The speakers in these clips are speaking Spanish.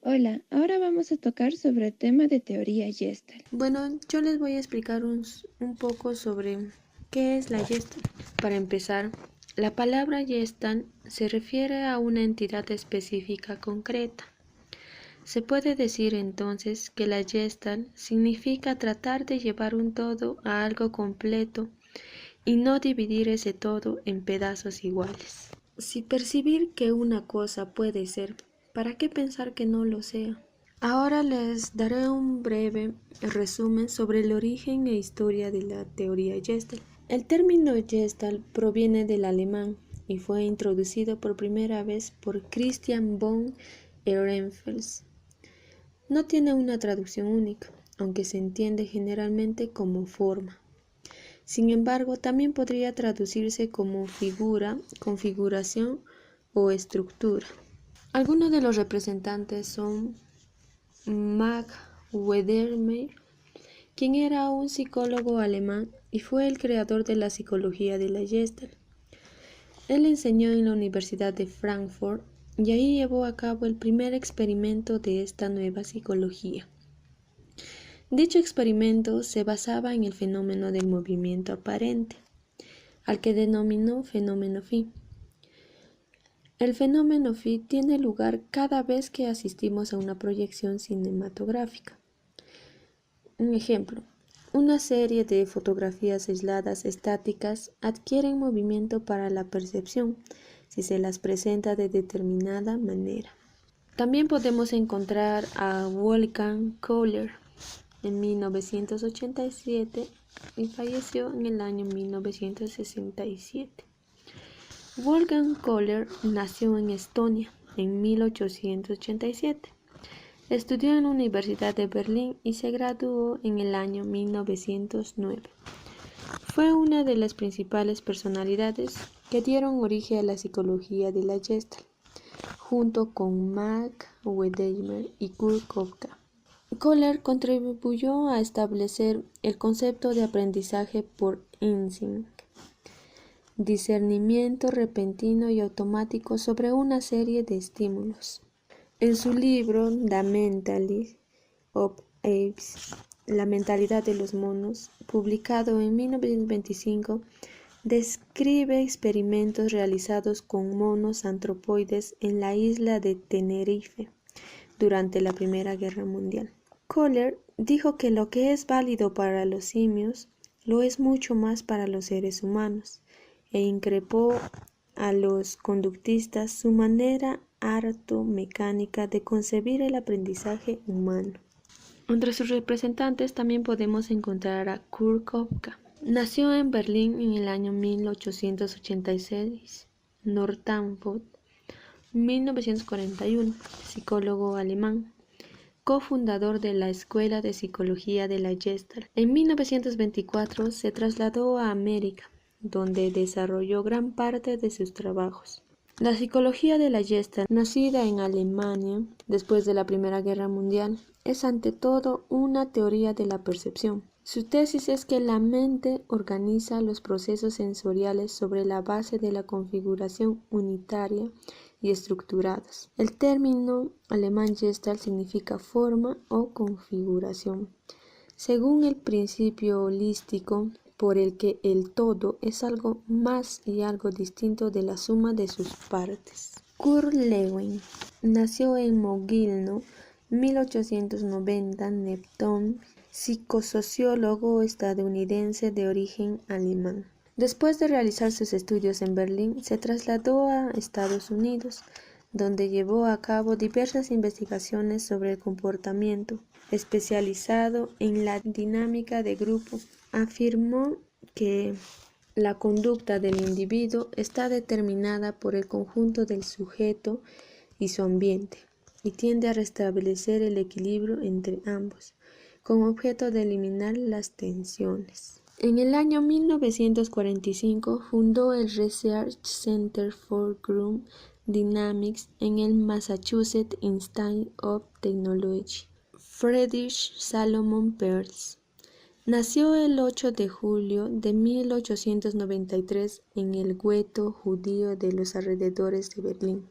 Hola, ahora vamos a tocar sobre el tema de teoría Gestalt. Bueno, yo les voy a explicar un poco sobre qué es la Gestalt. Para empezar, la palabra Gestalt se refiere a una entidad específica concreta. Se puede decir entonces que la Gestalt significa tratar de llevar un todo a algo completo y no dividir ese todo en pedazos iguales. Si percibir que una cosa puede ser, ¿para qué pensar que no lo sea? Ahora les daré un breve resumen sobre el origen e historia de la teoría Gestalt. El término Gestalt proviene del alemán y fue introducido por primera vez por Christian von Ehrenfels. No tiene una traducción única, aunque se entiende generalmente como forma. Sin embargo, también podría traducirse como figura, configuración o estructura. Algunos de los representantes son Max Wedermeier, quien era un psicólogo alemán y fue el creador de la psicología de la Gestalt. Él enseñó en la Universidad de Frankfurt y ahí llevó a cabo el primer experimento de esta nueva psicología. Dicho experimento se basaba en el fenómeno del movimiento aparente, al que denominó fenómeno phi. El fenómeno phi tiene lugar cada vez que asistimos a una proyección cinematográfica. Un ejemplo, una serie de fotografías aisladas estáticas adquieren movimiento para la percepción si se las presenta de determinada manera. También podemos encontrar a Wolfgang Köhler en 1987 y falleció en el año 1967. Wolfgang Köhler nació en Estonia en 1887. Estudió en la Universidad de Berlín y se graduó en el año 1909. Fue una de las principales personalidades que dieron origen a la psicología de la Gestalt, junto con Max Wedermeier y Kurt Koepka. Köhler contribuyó a establecer el concepto de aprendizaje por instinto, discernimiento repentino y automático sobre una serie de estímulos. En su libro The Mentality of Apes, La mentalidad de los monos, publicado en 1925, describe experimentos realizados con monos antropoides en la isla de Tenerife durante la Primera Guerra Mundial. Köhler dijo que lo que es válido para los simios lo es mucho más para los seres humanos, e increpó a los conductistas su manera harto mecánica de concebir el aprendizaje humano. Entre sus representantes también podemos encontrar a Kurt Koepka. Nació en Berlín en el año 1886, Northernfurt, 1941, psicólogo alemán, cofundador de la Escuela de Psicología de la Gestalt. En 1924 se trasladó a América, donde desarrolló gran parte de sus trabajos. La psicología de la Gestalt, nacida en Alemania después de la Primera Guerra Mundial, es ante todo una teoría de la percepción. Su tesis es que la mente organiza los procesos sensoriales sobre la base de la configuración unitaria y estructuradas. El término alemán Gestalt significa forma o configuración, según el principio holístico por el que el todo es algo más y algo distinto de la suma de sus partes. Kurt Lewin nació en Mogilno, 1890, Neptune, psicosociólogo estadounidense de origen alemán. Después de realizar sus estudios en Berlín, se trasladó a Estados Unidos, donde llevó a cabo diversas investigaciones sobre el comportamiento, especializado en la dinámica de grupo. Afirmó que la conducta del individuo está determinada por el conjunto del sujeto y su ambiente, y tiende a restablecer el equilibrio entre ambos, con objeto de eliminar las tensiones. En el año 1945 fundó el Research Center for Group Dynamics en el Massachusetts Institute of Technology. Friedrich Salomon Perls nació el 8 de julio de 1893 en el gueto judío de los alrededores de Berlín.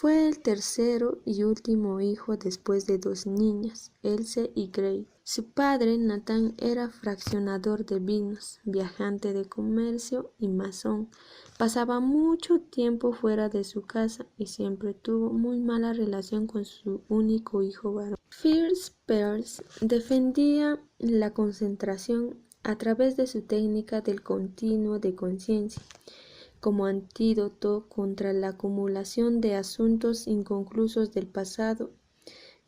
Fue el tercero y último hijo después de dos niñas, Else y Grace. Su padre, Nathan, era fraccionador de vinos, viajante de comercio y masón. Pasaba mucho tiempo fuera de su casa y siempre tuvo muy mala relación con su único hijo varón. Fritz Perls defendía la concentración a través de su técnica del continuo de conciencia, como antídoto contra la acumulación de asuntos inconclusos del pasado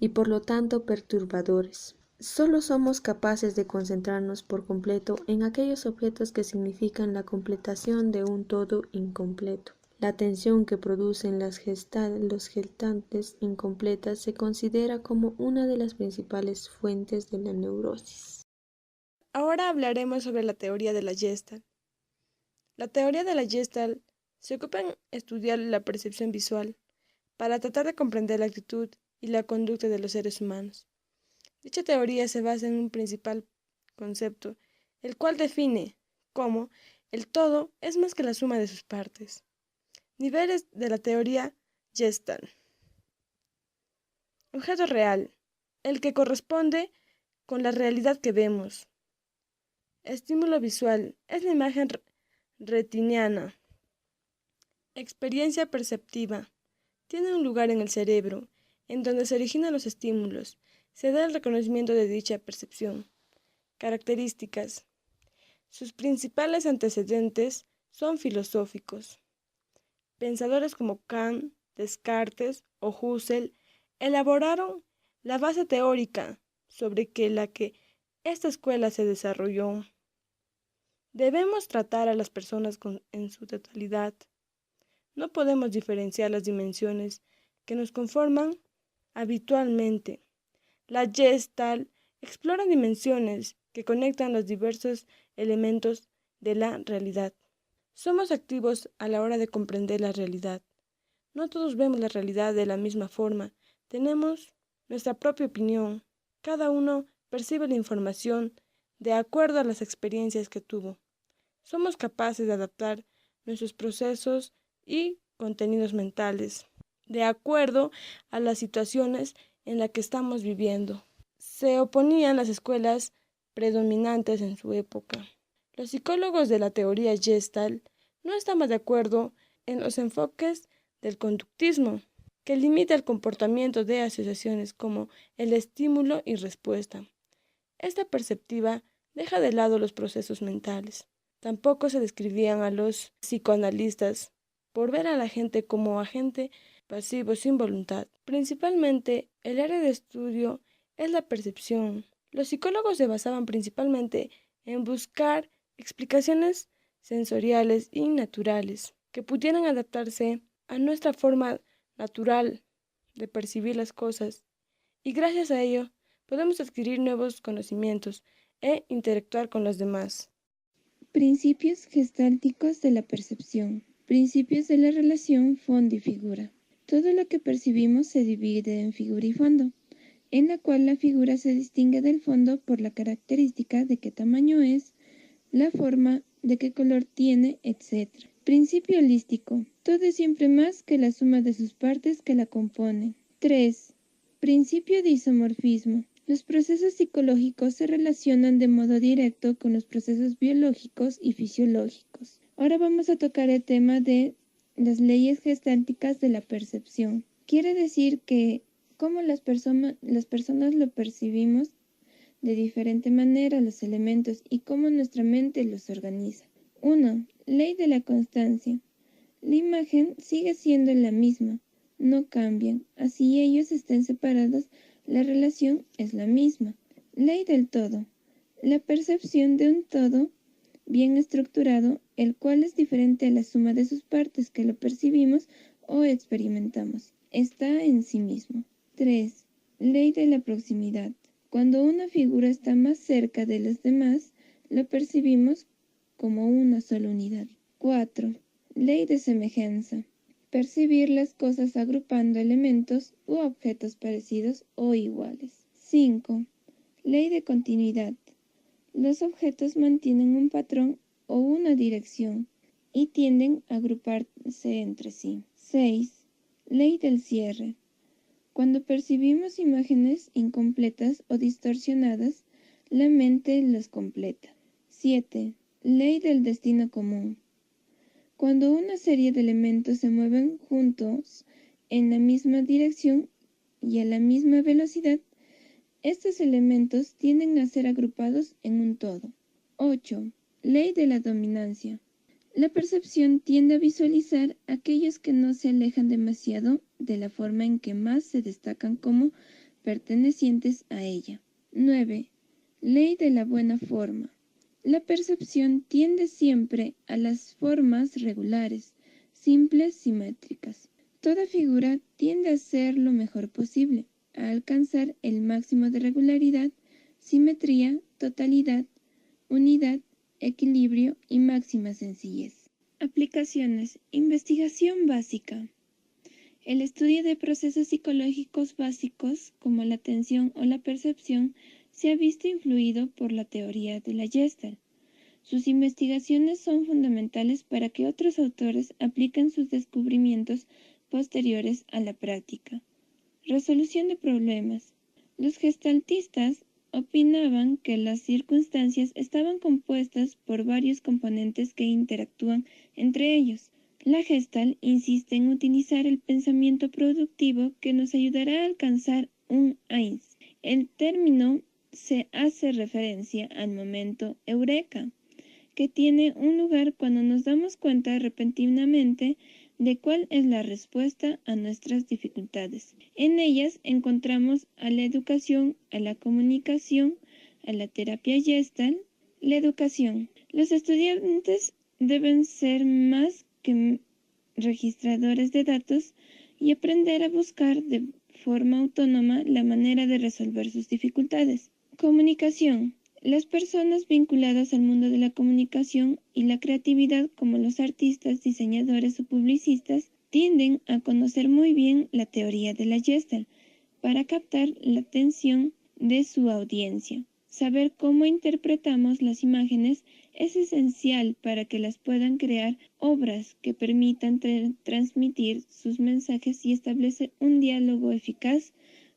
y por lo tanto perturbadores. Solo somos capaces de concentrarnos por completo en aquellos objetos que significan la completación de un todo incompleto. La tensión que producen los gestantes incompletas se considera como una de las principales fuentes de la neurosis. Ahora hablaremos sobre la teoría de la Gestalt. La teoría de la Gestalt se ocupa en estudiar la percepción visual para tratar de comprender la actitud y la conducta de los seres humanos. Dicha teoría se basa en un principal concepto, el cual define cómo el todo es más que la suma de sus partes. Niveles de la teoría Gestalt. Objeto real, el que corresponde con la realidad que vemos. Estímulo visual, es la imagen retiniana. Experiencia perceptiva, tiene un lugar en el cerebro, en donde se originan los estímulos, se da el reconocimiento de dicha percepción. Características. Sus principales antecedentes son filosóficos. Pensadores como Kant, Descartes o Husserl elaboraron la base teórica sobre la que esta escuela se desarrolló. Debemos tratar a las personas en su totalidad. No podemos diferenciar las dimensiones que nos conforman habitualmente. La Gestalt explora dimensiones que conectan los diversos elementos de la realidad. Somos activos a la hora de comprender la realidad. No todos vemos la realidad de la misma forma. Tenemos nuestra propia opinión. Cada uno percibe la información de acuerdo a las experiencias que tuvo. Somos capaces de adaptar nuestros procesos y contenidos mentales de acuerdo a las situaciones en las que estamos viviendo. Se oponían las escuelas predominantes en su época. Los psicólogos de la teoría Gestalt no estaban de acuerdo en los enfoques del conductismo, que limita el comportamiento de asociaciones como el estímulo y respuesta. Esta perspectiva deja de lado los procesos mentales. Tampoco se describían a los psicoanalistas por ver a la gente como agente pasivo sin voluntad. Principalmente, el área de estudio es la percepción. Los psicólogos se basaban principalmente en buscar explicaciones sensoriales y naturales que pudieran adaptarse a nuestra forma natural de percibir las cosas, y gracias a ello podemos adquirir nuevos conocimientos e interactuar con los demás. Principios gestálticos de la percepción. Principios de la relación fondo y figura. Todo lo que percibimos se divide en figura y fondo, en la cual la figura se distingue del fondo por la característica de qué tamaño es, la forma, de qué color tiene, etc. Principio holístico. Todo es siempre más que la suma de sus partes que la componen. 3. Principio de isomorfismo. Los procesos psicológicos se relacionan de modo directo con los procesos biológicos y fisiológicos. Ahora vamos a tocar el tema de las leyes gestálticas de la percepción. Quiere decir que cómo las personas lo percibimos de diferente manera los elementos y cómo nuestra mente los organiza. 1. Ley de la constancia. La imagen sigue siendo la misma, no cambian. Así ellos estén separados, la relación es la misma. Ley del todo. La percepción de un todo bien estructurado, el cual es diferente a la suma de sus partes que lo percibimos o experimentamos, está en sí mismo. 3. Ley de la proximidad. Cuando una figura está más cerca de las demás, lo percibimos como una sola unidad. 4. Ley de semejanza. Percibir las cosas agrupando elementos u objetos parecidos o iguales. 5. Ley de continuidad. Los objetos mantienen un patrón o una dirección y tienden a agruparse entre sí. 6. Ley del cierre. Cuando percibimos imágenes incompletas o distorsionadas, la mente las completa. 7. Ley del destino común. Cuando una serie de elementos se mueven juntos en la misma dirección y a la misma velocidad, estos elementos tienden a ser agrupados en un todo. 8. Ley de la dominancia. La percepción tiende a visualizar aquellos que no se alejan demasiado de la forma en que más se destacan como pertenecientes a ella. 9. Ley de la buena forma. La percepción tiende siempre a las formas regulares, simples, simétricas. Toda figura tiende a ser lo mejor posible, a alcanzar el máximo de regularidad, simetría, totalidad, unidad, equilibrio y máxima sencillez. Aplicaciones. Investigación básica. El estudio de procesos psicológicos básicos, como la atención o la percepción, se ha visto influido por la teoría de la Gestalt. Sus investigaciones son fundamentales para que otros autores apliquen sus descubrimientos posteriores a la práctica. Resolución de problemas. Los gestaltistas opinaban que las circunstancias estaban compuestas por varios componentes que interactúan entre ellos. La Gestalt insiste en utilizar el pensamiento productivo que nos ayudará a alcanzar un eins. El término se hace referencia al momento eureka, que tiene un lugar cuando nos damos cuenta repentinamente de cuál es la respuesta a nuestras dificultades. En ellas encontramos a la educación, a la comunicación, a la terapia Gestalt. La educación. Los estudiantes deben ser más que registradores de datos y aprender a buscar de forma autónoma la manera de resolver sus dificultades. Comunicación. Las personas vinculadas al mundo de la comunicación y la creatividad, como los artistas, diseñadores o publicistas, tienden a conocer muy bien la teoría de la Gestalt para captar la atención de su audiencia. Saber cómo interpretamos las imágenes es esencial para que las puedan crear obras que permitan transmitir sus mensajes y establecer un diálogo eficaz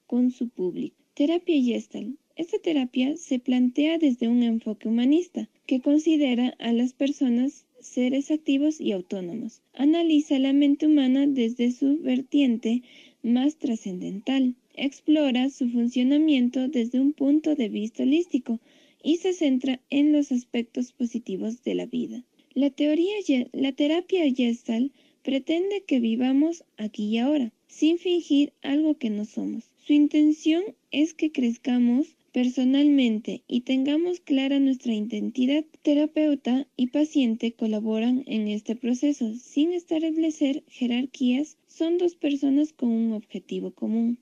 con su público. Terapia Gestalt. Esta terapia se plantea desde un enfoque humanista, que considera a las personas seres activos y autónomos. Analiza la mente humana desde su vertiente más trascendental. Explora su funcionamiento desde un punto de vista holístico y se centra en los aspectos positivos de la vida. La terapia Gestalt pretende que vivamos aquí y ahora, sin fingir algo que no somos. Su intención es que crezcamos personalmente y tengamos clara nuestra identidad. Terapeuta y paciente colaboran en este proceso sin establecer jerarquías. Son dos personas con un objetivo común.